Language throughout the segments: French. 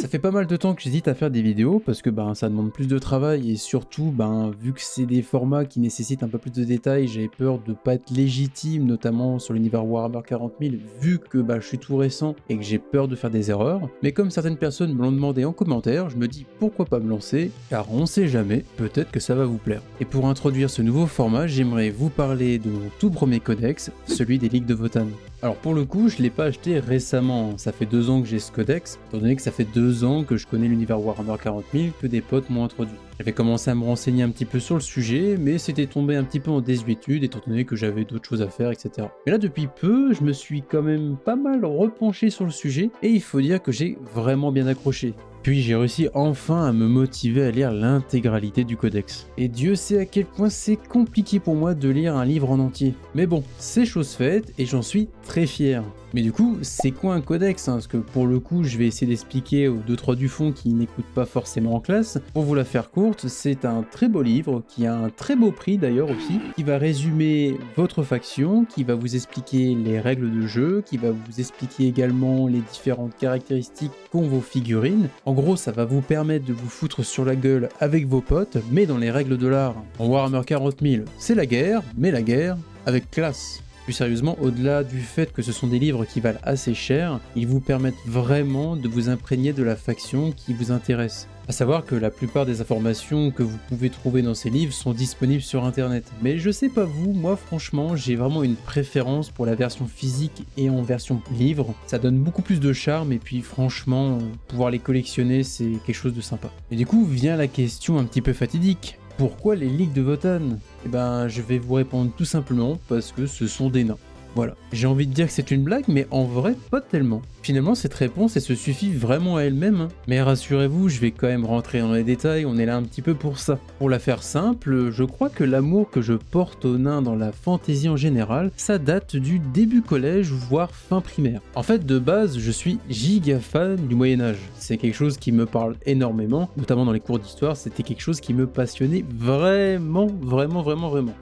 Ça fait pas mal de temps que j'hésite à faire des vidéos parce que ça demande plus de travail et surtout vu que c'est des formats qui nécessitent un peu plus de détails, j'avais peur de pas être légitime, notamment sur l'univers Warhammer 40 000 vu que je suis tout récent et que j'ai peur de faire des erreurs. Mais comme certaines personnes me l'ont demandé en commentaire, je me dis pourquoi pas me lancer, car on sait jamais, peut-être que ça va vous plaire. Et pour introduire ce nouveau format, j'aimerais vous parler de mon tout premier codex, celui des Ligues de Votann. Alors pour le coup, je l'ai pas acheté récemment, ça fait 2 ans que j'ai ce codex, étant donné que ça fait 2 ans que je connais l'univers Warhammer 40 000, que des potes m'ont introduit. J'avais commencé à me renseigner un petit peu sur le sujet, mais c'était tombé un petit peu en désuétude, étant donné que j'avais d'autres choses à faire, etc. Mais là depuis peu, je me suis quand même pas mal repenché sur le sujet, et il faut dire que j'ai vraiment bien accroché. Puis j'ai réussi enfin à me motiver à lire l'intégralité du codex. Et Dieu sait à quel point c'est compliqué pour moi de lire un livre en entier. Mais bon, c'est chose faite et j'en suis très fier. Mais du coup, c'est quoi un codex Parce que pour le coup, je vais essayer d'expliquer aux 2-3 du fond qui n'écoutent pas forcément en classe. Pour vous la faire courte, c'est un très beau livre, qui a un très beau prix d'ailleurs aussi, qui va résumer votre faction, qui va vous expliquer les règles de jeu, qui va vous expliquer également les différentes caractéristiques qu'ont vos figurines. En gros, ça va vous permettre de vous foutre sur la gueule avec vos potes, mais dans les règles de l'art. En Warhammer 40 000, c'est la guerre, mais la guerre avec classe. Plus sérieusement, au-delà du fait que ce sont des livres qui valent assez cher, ils vous permettent vraiment de vous imprégner de la faction qui vous intéresse. A savoir que la plupart des informations que vous pouvez trouver dans ces livres sont disponibles sur internet. Mais je sais pas vous, moi franchement, j'ai vraiment une préférence pour la version physique et en version livre. Ça donne beaucoup plus de charme et puis franchement, pouvoir les collectionner, c'est quelque chose de sympa. Et du coup, vient la question un petit peu fatidique. Pourquoi les Ligues de Votann ? Je vais vous répondre tout simplement parce que ce sont des nains. Voilà. J'ai envie de dire que c'est une blague, mais en vrai, pas tellement. Finalement, cette réponse, elle se suffit vraiment à elle-même. Mais rassurez-vous, je vais quand même rentrer dans les détails, on est là un petit peu pour ça. Pour la faire simple, je crois que l'amour que je porte aux nains dans la fantasy en général, ça date du début collège, voire fin primaire. En fait, de base, je suis giga fan du Moyen-Âge. C'est quelque chose qui me parle énormément, notamment dans les cours d'histoire, c'était quelque chose qui me passionnait vraiment.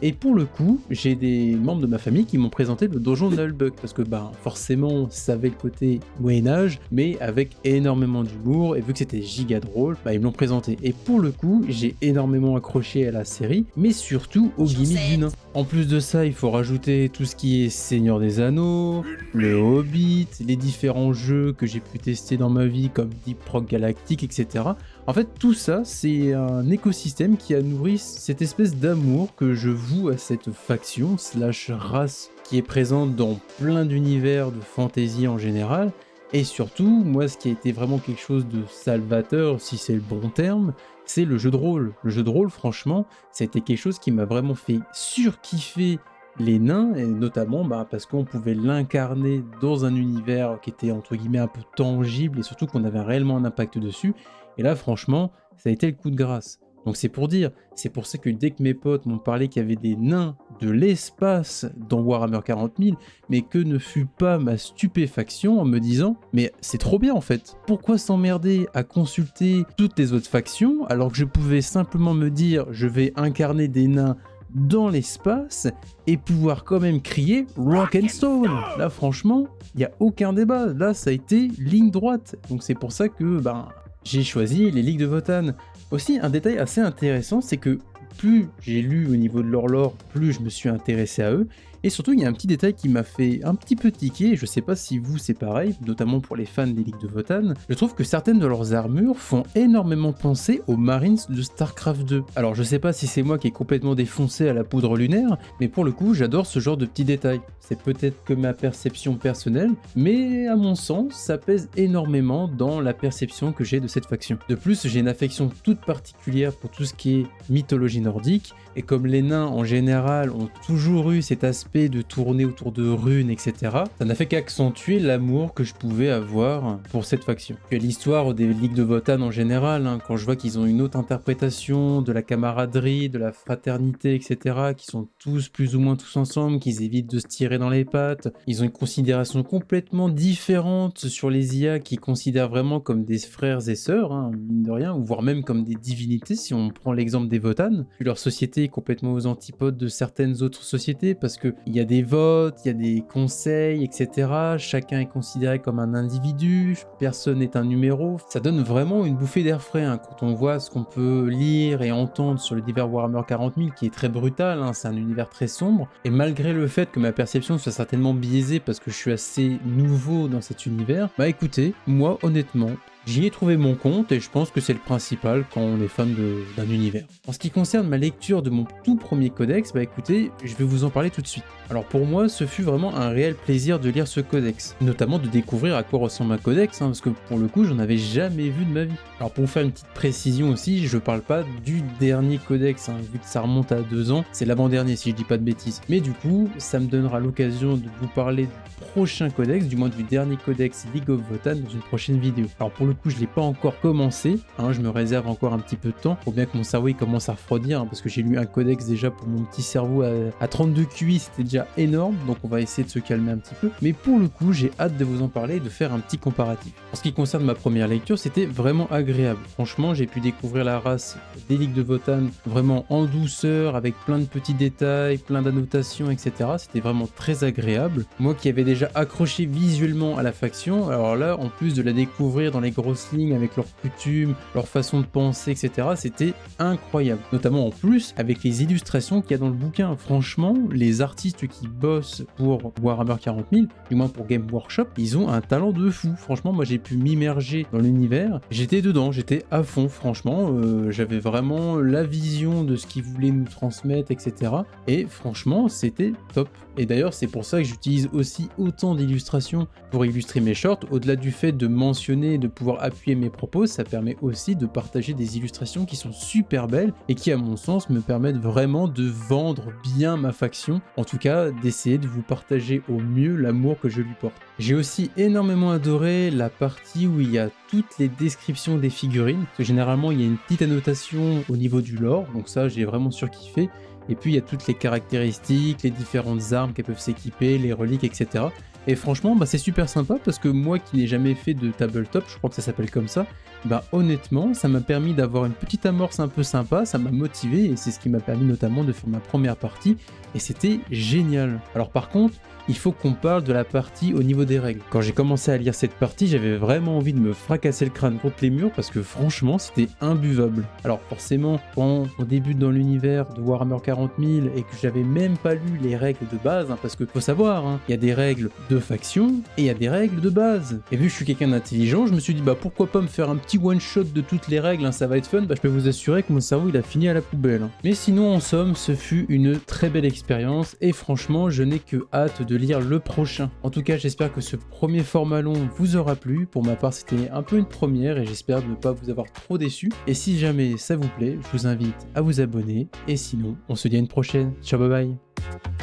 Et pour le coup, j'ai des membres de ma famille qui m'ont présenté le donjon de Nullbuck, parce que forcément, ça avait le côté Moyen-Âge, mais avec énormément d'humour, et vu que c'était giga drôle, ils me l'ont présenté. Et pour le coup, j'ai énormément accroché à la série, mais surtout aux gimmicks du nain. En plus de ça, il faut rajouter tout ce qui est Seigneur des Anneaux, le Hobbit, les différents jeux que j'ai pu tester dans ma vie, comme Deep Rock Galactic, etc. En fait, tout ça, c'est un écosystème qui a nourri cette espèce d'amour que je voue à cette faction, slash race, qui est présente dans plein d'univers de fantasy en général. Et surtout, moi, ce qui a été vraiment quelque chose de salvateur, si c'est le bon terme, c'est le jeu de rôle. Le jeu de rôle, franchement, c'était quelque chose qui m'a vraiment fait surkiffer les nains, et notamment parce qu'on pouvait l'incarner dans un univers qui était entre guillemets un peu tangible, et surtout qu'on avait réellement un impact dessus. Et là, franchement, ça a été le coup de grâce. Donc c'est pour dire, c'est pour ça que dès que mes potes m'ont parlé qu'il y avait des nains de l'espace dans Warhammer 40 000, mais que ne fut pas ma stupéfaction en me disant « Mais c'est trop bien en fait, pourquoi s'emmerder à consulter toutes les autres factions alors que je pouvais simplement me dire « Je vais incarner des nains dans l'espace et pouvoir quand même crier Rock and Stone ». Là franchement, il n'y a aucun débat, là ça a été ligne droite. Donc c'est pour ça que j'ai choisi les Ligues de Votann. Aussi, un détail assez intéressant, c'est que plus j'ai lu au niveau de leur lore, plus je me suis intéressé à eux. Et surtout, il y a un petit détail qui m'a fait un petit peu tiquer, et je sais pas si vous c'est pareil, notamment pour les fans des Ligues de Votann. Je trouve que certaines de leurs armures font énormément penser aux Marines de StarCraft 2. Alors je sais pas si c'est moi qui est complètement défoncé à la poudre lunaire, mais pour le coup, j'adore ce genre de petits détails. C'est peut-être que ma perception personnelle, mais à mon sens, ça pèse énormément dans la perception que j'ai de cette faction. De plus, j'ai une affection toute particulière pour tout ce qui est mythologie nordique, et comme les nains en général ont toujours eu cet aspect de tourner autour de runes, etc., ça n'a fait qu'accentuer l'amour que je pouvais avoir pour cette faction. Puis l'histoire des Ligues de Votann en général, quand je vois qu'ils ont une autre interprétation de la camaraderie, de la fraternité, etc., qui sont tous plus ou moins tous ensemble, qu'ils évitent de se tirer dans les pattes, ils ont une considération complètement différente sur les IA qu'ils considèrent vraiment comme des frères et sœurs, mine de rien, ou voire même comme des divinités si on prend l'exemple des Votann. Puis leur société est complètement aux antipodes de certaines autres sociétés, parce que il y a des votes, il y a des conseils, etc. Chacun est considéré comme un individu, personne n'est un numéro. Ça donne vraiment une bouffée d'air frais hein, quand on voit ce qu'on peut lire et entendre sur l'univers Warhammer 40 000 qui est très brutal, hein, c'est un univers très sombre. Et malgré le fait que ma perception soit certainement biaisée parce que je suis assez nouveau dans cet univers, bah écoutez, moi honnêtement, j'y ai trouvé mon compte et je pense que c'est le principal quand on est fan d'un univers. En ce qui concerne ma lecture de mon tout premier codex, bah écoutez, je vais vous en parler tout de suite. Alors pour moi, ce fut vraiment un réel plaisir de lire ce codex, notamment de découvrir à quoi ressemble un codex, hein, parce que pour le coup, j'en avais jamais vu de ma vie. Alors pour vous faire une petite précision aussi, je parle pas du dernier codex, hein, vu que ça remonte à 2 ans, c'est l'avant-dernier si je dis pas de bêtises. Mais du coup, ça me donnera l'occasion de vous parler du prochain codex, du moins du dernier codex League of Votan dans une prochaine vidéo. Alors pour le coup, je l'ai pas encore commencé, hein, je me réserve encore un petit peu de temps, faut bien que mon cerveau il commence à refroidir, hein, parce que j'ai lu un codex déjà pour mon petit cerveau à 32 QI, c'était déjà énorme, donc on va essayer de se calmer un petit peu. Mais pour le coup, j'ai hâte de vous en parler et de faire un petit comparatif. En ce qui concerne ma première lecture, c'était vraiment agréable. Franchement, j'ai pu découvrir la race des Ligues de Votan vraiment en douceur, avec plein de petits détails, plein d'annotations, etc. C'était vraiment très agréable. Moi qui avais déjà accroché visuellement à la faction, alors là, en plus de la découvrir dans les grosses lignes avec leurs coutumes, leur façon de penser, etc., c'était incroyable. Notamment en plus avec les illustrations qu'il y a dans le bouquin. Franchement, les artistes qui bossent pour Warhammer 40 000, du moins pour Game Workshop, ils ont un talent de fou. Franchement, moi j'ai pu m'immerger dans l'univers, j'étais dedans, j'étais à fond, franchement, j'avais vraiment la vision de ce qu'ils voulaient nous transmettre, etc. Et franchement, c'était top. Et d'ailleurs, c'est pour ça que j'utilise aussi autant d'illustrations pour illustrer mes shorts. Au-delà du fait de mentionner et de pouvoir appuyer mes propos, ça permet aussi de partager des illustrations qui sont super belles et qui, à mon sens, me permettent vraiment de vendre bien ma faction. En tout cas, d'essayer de vous partager au mieux l'amour que je lui porte. J'ai aussi énormément adoré la partie où il y a toutes les descriptions des figurines. Parce que généralement, il y a une petite annotation au niveau du lore, donc ça, j'ai vraiment surkiffé. Et puis il y a toutes les caractéristiques, les différentes armes qu'elles peuvent s'équiper, les reliques, etc. Et franchement, bah, c'est super sympa parce que moi qui n'ai jamais fait de tabletop, je crois que ça s'appelle comme ça, bah honnêtement, ça m'a permis d'avoir une petite amorce un peu sympa, ça m'a motivé et c'est ce qui m'a permis notamment de faire ma première partie et c'était génial. Alors par contre, il faut qu'on parle de la partie au niveau des règles. Quand j'ai commencé à lire cette partie, j'avais vraiment envie de me fracasser le crâne contre les murs parce que franchement, c'était imbuvable. Alors forcément, quand on débute dans l'univers de Warhammer 40 000 et que j'avais même pas lu les règles de base, hein, parce que faut savoir, hein, il y a des règles de faction et il y a des règles de base. Et vu que je suis quelqu'un d'intelligent, je me suis dit bah pourquoi pas me faire un petit one shot de toutes les règles, hein, ça va être fun. Bah je peux vous assurer que mon cerveau il a fini à la poubelle. Hein. Mais sinon en somme, ce fut une très belle expérience et franchement, je n'ai que hâte de lire le prochain. En tout cas, j'espère que ce premier format long vous aura plu. Pour ma part, c'était un peu une première et j'espère ne pas vous avoir trop déçu. Et si jamais ça vous plaît, je vous invite à vous abonner. Et sinon, on se dit à une prochaine. Ciao, bye bye.